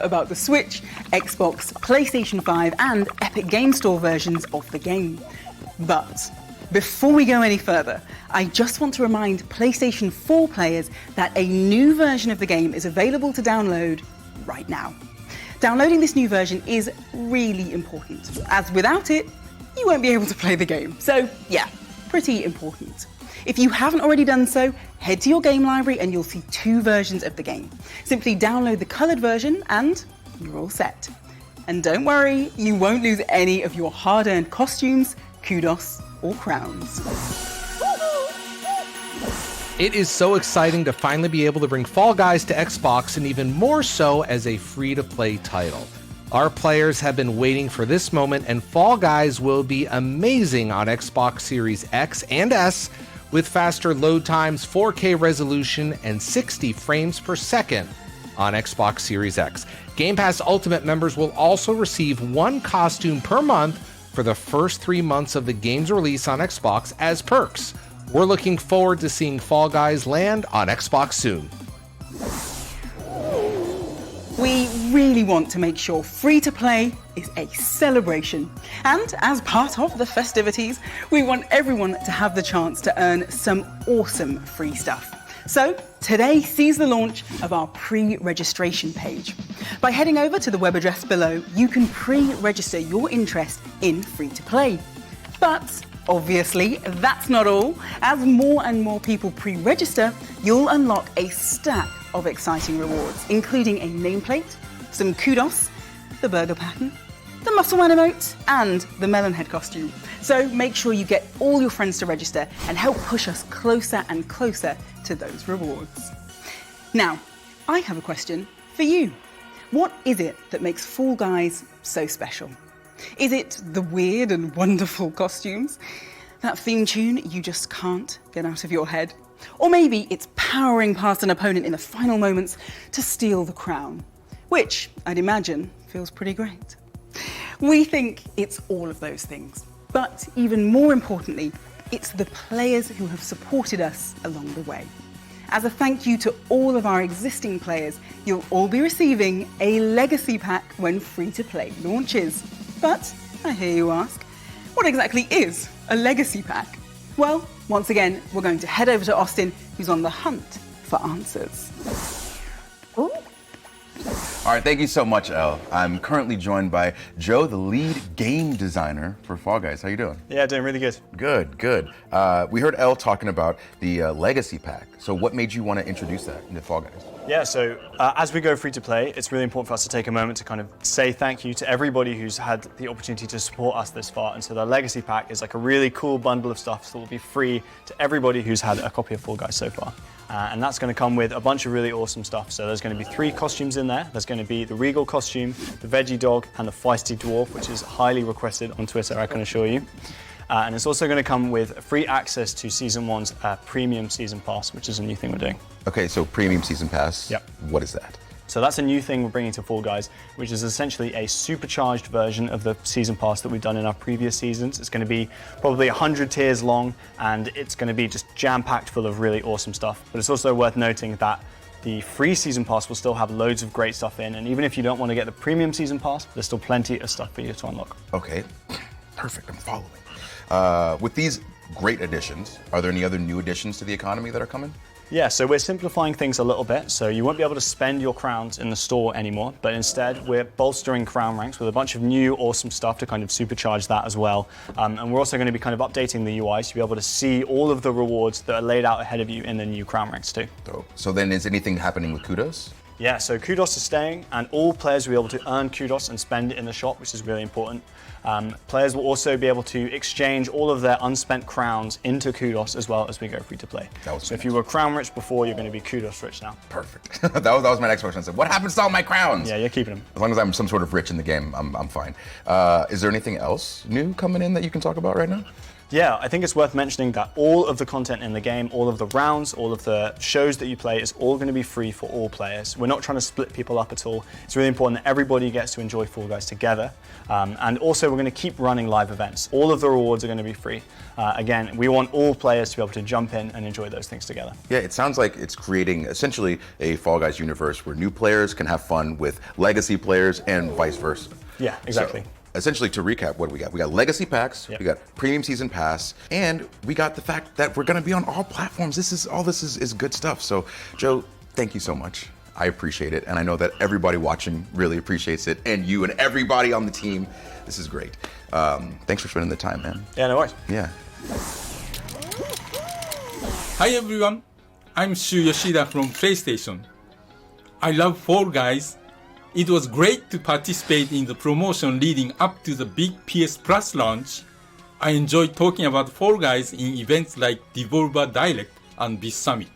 about the Switch, Xbox, PlayStation 5 and Epic Game Store versions of the game. But before we go any further, I just want to remind PlayStation 4 players that a new version of the game is available to download right now. Downloading this new version is really important, as without it, you won't be able to play the game. So yeah, pretty important. If you haven't already done so, head to your game library and you'll see two versions of the game. Simply download the coloured version and you're all set. And don't worry, you won't lose any of your hard-earned costumes, kudos, or crowns. It is so exciting to finally be able to bring Fall Guys to Xbox, and even more so as a free-to-play title. Our players have been waiting for this moment, and Fall Guys will be amazing on Xbox Series X and S, with faster load times, 4K resolution, and 60 frames per second on Xbox Series X. Game Pass Ultimate members will also receive one costume per month for the first 3 months of the game's release on Xbox as perks. We're looking forward to seeing Fall Guys land on Xbox soon. We really want to make sure free-to-play is a celebration. And as part of the festivities, we want everyone to have the chance to earn some awesome free stuff. So today sees the launch of our pre-registration page. By heading over to the web address below, you can pre-register your interest in free-to-play. But obviously, that's not all. As more and more people pre-register, you'll unlock a stack of exciting rewards, including a nameplate, some kudos, the burger pattern, the muscle man emote, and the melon head costume. So make sure you get all your friends to register and help push us closer and closer to those rewards. Now, I have a question for you. What is it that makes Fall Guys so special? Is it the weird and wonderful costumes? That theme tune you just can't get out of your head? Or maybe it's powering past an opponent in the final moments to steal the crown, which I'd imagine feels pretty great. We think it's all of those things, but even more importantly, it's the players who have supported us along the way. As a thank you to all of our existing players, you'll all be receiving a legacy pack when free-to-play launches. But I hear you ask, what exactly is a legacy pack? Well, once again, we're going to head over to Austin, who's on the hunt for answers. Ooh. All right, thank you so much, Elle. I'm currently joined by Joe, the lead game designer for Fall Guys. How you doing? Yeah, doing really good. Good, good. We heard Elle talking about the Legacy Pack. So what made you want to introduce that into Fall Guys? Yeah, so as we go free to play, it's really important for us to take a moment to kind of say thank you to everybody who's had the opportunity to support us this far. And so the Legacy Pack is like a really cool bundle of stuff that will be free to everybody who's had a copy of Fall Guys so far. And that's going to come with a bunch of really awesome stuff. So there's going to be 3 costumes in there. There's going to be the Regal costume, the Veggie Dog, and the Feisty Dwarf, which is highly requested on Twitter, I can assure you. And it's also going to come with free access to Season 1's Premium Season Pass, which is a new thing we're doing. Okay, so Premium Season Pass. Yep. What is that? So that's a new thing we're bringing to Fall Guys, which is essentially a supercharged version of the Season Pass that we've done in our previous seasons. It's going to be probably 100 tiers long, and it's going to be just jam-packed full of really awesome stuff. But it's also worth noting that the free Season Pass will still have loads of great stuff in, and even if you don't want to get the Premium Season Pass, there's still plenty of stuff for you to unlock. Okay, perfect, I'm following. With these great additions, are there any other new additions to the economy that are coming? Yeah, so we're simplifying things a little bit. So you won't be able to spend your crowns in the store anymore, but instead we're bolstering crown ranks with a bunch of new awesome stuff to kind of supercharge that as well. And we're also going to be kind of updating the UI to be able to see all of the rewards that are laid out ahead of you in the new crown ranks too. Dope. So then is anything happening with Kudos? Yeah, so Kudos is staying, and all players will be able to earn Kudos and spend it in the shop, which is really important. Players will also be able to exchange all of their unspent crowns into Kudos as well as we go free to play. So if you were crown rich before, you're going to be Kudos rich now. Perfect. that was my next question. I said, what happens to all my crowns? Yeah, you're keeping them. As long as I'm some sort of rich in the game, I'm fine. Is there anything else new coming in that you can talk about right now? Yeah, I think it's worth mentioning that all of the content in the game, all of the rounds, all of the shows that you play is all going to be free for all players. We're not trying to split people up at all. It's really important that everybody gets to enjoy Fall Guys together. And also, we're going to keep running live events. All of the rewards are going to be free. Again, we want all players to be able to jump in and enjoy those things together. Yeah, it sounds like it's creating essentially a Fall Guys universe where new players can have fun with legacy players and vice versa. Yeah, exactly. So, essentially, to recap, what do we got? We got legacy packs, Yep. we got premium season pass, and we got the fact that we're going to be on all platforms. This is good stuff. So, Joe, thank you so much. I appreciate it, and I know that everybody watching really appreciates it, and you and everybody on the team. This is great. Thanks for spending the time, man. Yeah, no worries. Yeah. Hi everyone, I'm Shu Yoshida from PlayStation. I love Fall Guys. It was great to participate in the promotion leading up to the big PS Plus launch. I enjoyed talking about Fall Guys in events like Devolver Direct and this Summit.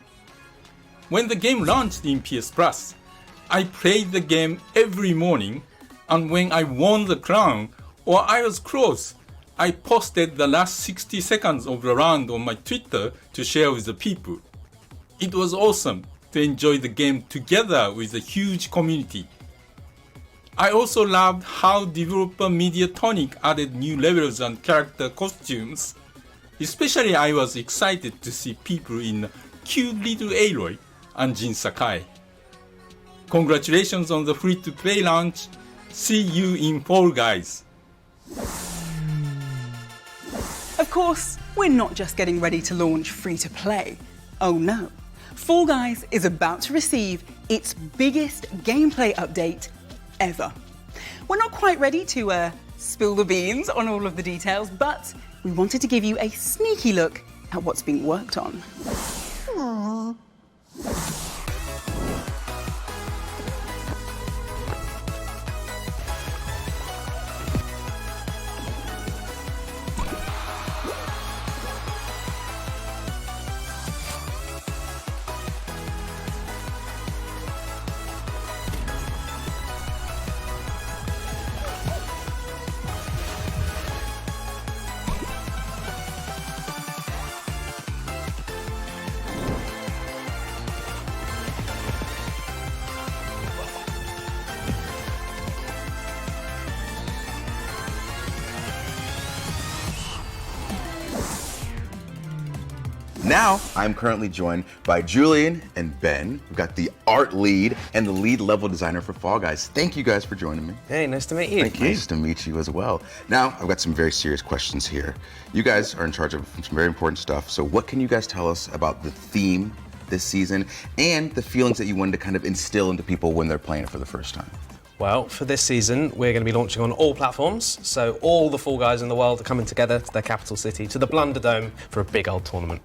When the game launched in PS Plus, I played the game every morning, and when I won the crown or I was close, I posted the last 60 seconds of the round on my Twitter to share with the people. It was awesome to enjoy the game together with a huge community. I also loved how developer Mediatonic added new levels and character costumes. Especially I was excited to see people in cute little Aloy and Jin Sakai. Congratulations on the free-to-play launch. See you in Fall Guys. Of course, we're not just getting ready to launch free-to-play. Oh no. Fall Guys is about to receive its biggest gameplay update ever. We're not quite ready to spill the beans on all of the details, but we wanted to give you a sneaky look at what's being worked on. Now, I'm currently joined by Julian and Ben. We've got the art lead and the lead level designer for Fall Guys. Thank you guys for joining me. Hey, nice to meet you. Nice to meet you as well. Now, I've got some very serious questions here. You guys are in charge of some very important stuff. So what can you guys tell us about the theme this season and the feelings that you wanted to kind of instill into people when they're playing it for the first time? Well, for this season, we're going to be launching on all platforms. So all the Fall Guys in the world are coming together to their capital city, to the Blunder Dome, for a big old tournament.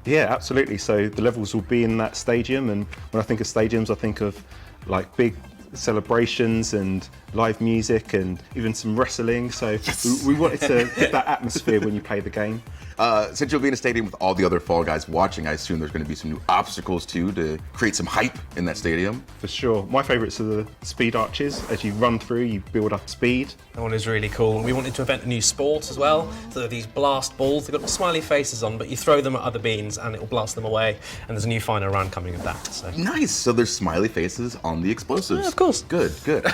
Yeah, absolutely. So the levels will be in that stadium, and when I think of stadiums, I think of like big celebrations and live music and even some wrestling. So we wanted to get that atmosphere when you play the game. Since you'll be in a stadium with all the other Fall Guys watching, I assume there's going to be some new obstacles too to create some hype in that stadium. For sure. My favourites are the speed arches. As you run through, you build up speed. That one is really cool. We wanted to invent a new sport as well. So they're these blast balls. They've got smiley faces on, but you throw them at other beans and it will blast them away. And there's a new final round coming of that. So. Nice. So there's smiley faces on the explosives. Yeah, of course. Good, good.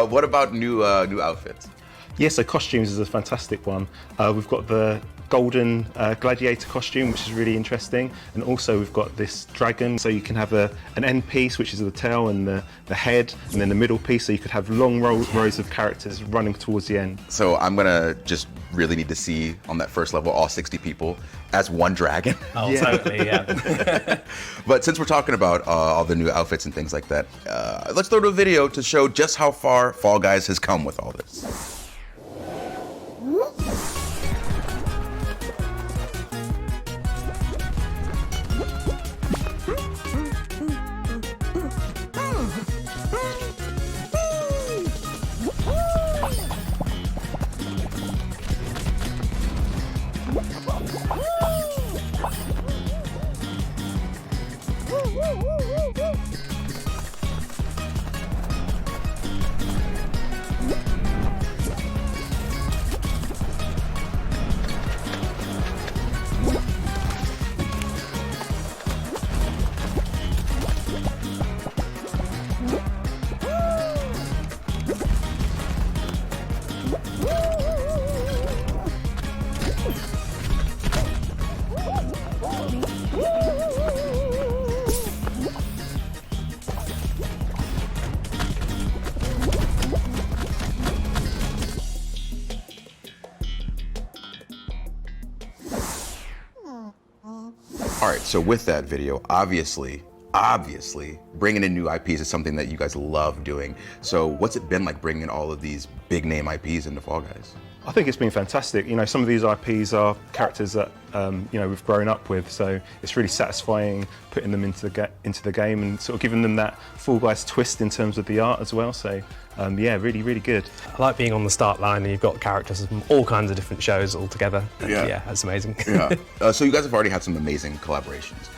What about new outfits? Yeah, so costumes is a fantastic one. We've got the golden gladiator costume, which is really interesting, and also we've got this dragon, so you can have an end piece, which is the tail and the head, and then the middle piece, so you could have long rows of characters running towards the end. So I'm gonna just really need to see on that first level all 60 people as one dragon. Oh, yeah. Totally, yeah. But since we're talking about all the new outfits and things like that, let's throw to a video to show just how far Fall Guys has come with all this. All right, so with that video, obviously, bringing in new IPs is something that you guys love doing. So what's it been like bringing all of these big name IPs into Fall Guys? I think it's been fantastic. You know, some of these IPs are characters that you know, we've grown up with, so it's really satisfying putting them into the game and sort of giving them that Fall Guys twist in terms of the art as well. So yeah, really, really good. I like being on the start line and you've got characters from all kinds of different shows all together. And yeah, that's amazing. Yeah. So you guys have already had some amazing collaborations.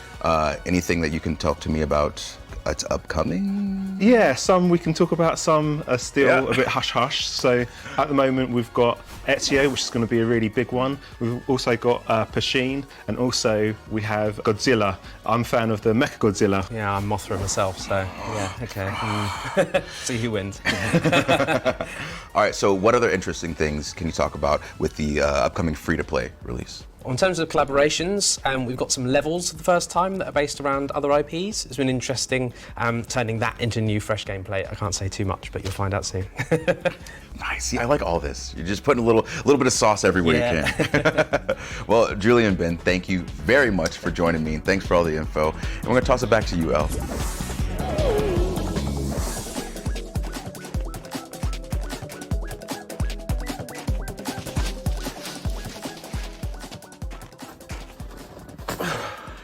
Anything that you can talk to me about that's upcoming? Yeah, some we can talk about, some are still a bit hush-hush. So at the moment we've got Ezio, which is going to be a really big one. We've also got Pasheen, and also we have Godzilla. I'm a fan of the Mechagodzilla. Yeah, I'm Mothra myself, so yeah, okay. See who wins. All right, so what other interesting things can you talk about with the upcoming free-to-play release? In terms of collaborations, we've got some levels for the first time that are based around other IPs. It's been interesting turning that into new, fresh gameplay. I can't say too much, but you'll find out soon. Nice. See, I like all this. You're just putting a little bit of sauce everywhere you can. Well, Julie and Ben, thank you very much for joining me, and thanks for all the info. And we're going to toss it back to you, El.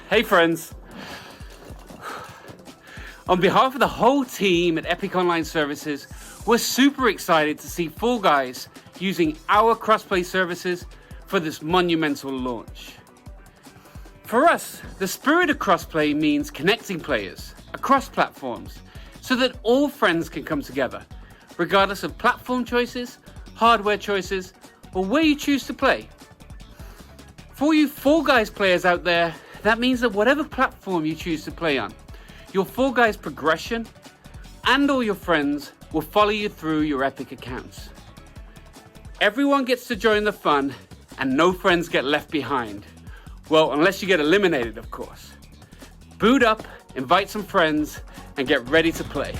Hey friends. On behalf of the whole team at Epic Online Services, we're super excited to see Fall Guys using our crossplay services for this monumental launch. For us, the spirit of crossplay means connecting players across platforms so that all friends can come together, regardless of platform choices, hardware choices, or where you choose to play. For you Fall Guys players out there, that means that whatever platform you choose to play on, your Fall Guys progression and all your friends will follow you through your Epic accounts. Everyone gets to join the fun and no friends get left behind. Well, unless you get eliminated, of course. Boot up, invite some friends, and get ready to play.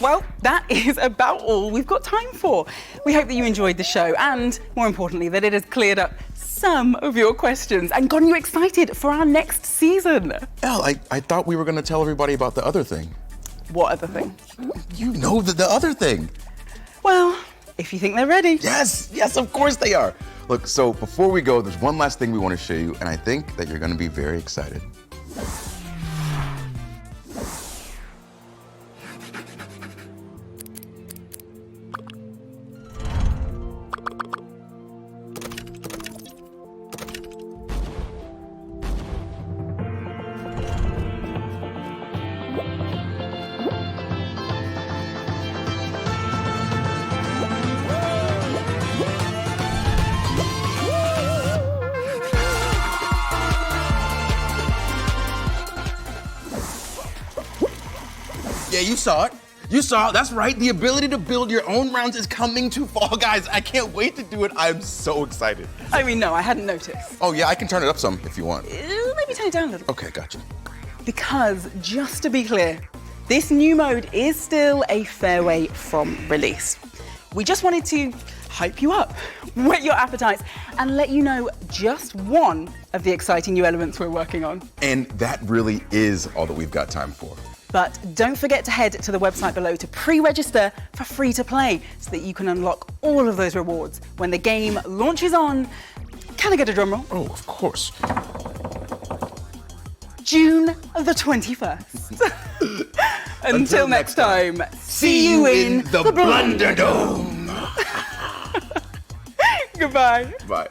Well, that is about all we've got time for. We hope that you enjoyed the show and, more importantly, that it has cleared up some of your questions and gotten you excited for our next season. El, I thought we were going to tell everybody about the other thing. What other thing? You know the other thing. Well, if you think they're ready. Yes, of course they are. Look, so before we go, there's one last thing we want to show you, and I think that you're going to be very excited. Yeah, you saw it. You saw it. That's right. The ability to build your own rounds is coming to Fall Guys. I can't wait to do it. I'm so excited. I mean, no, I hadn't noticed. Oh, yeah, I can turn it up some if you want. Maybe turn it down a little. Okay, gotcha. Because, just to be clear, this new mode is still a fair way from release. We just wanted to hype you up, whet your appetites, and let you know just one of the exciting new elements we're working on. And that really is all that we've got time for. But don't forget to head to the website below to pre-register for free to play so that you can unlock all of those rewards when the game launches on, can I get a drum roll? Oh, of course. June the 21st. Until next time, see you in the Blunderdome. Goodbye. Bye.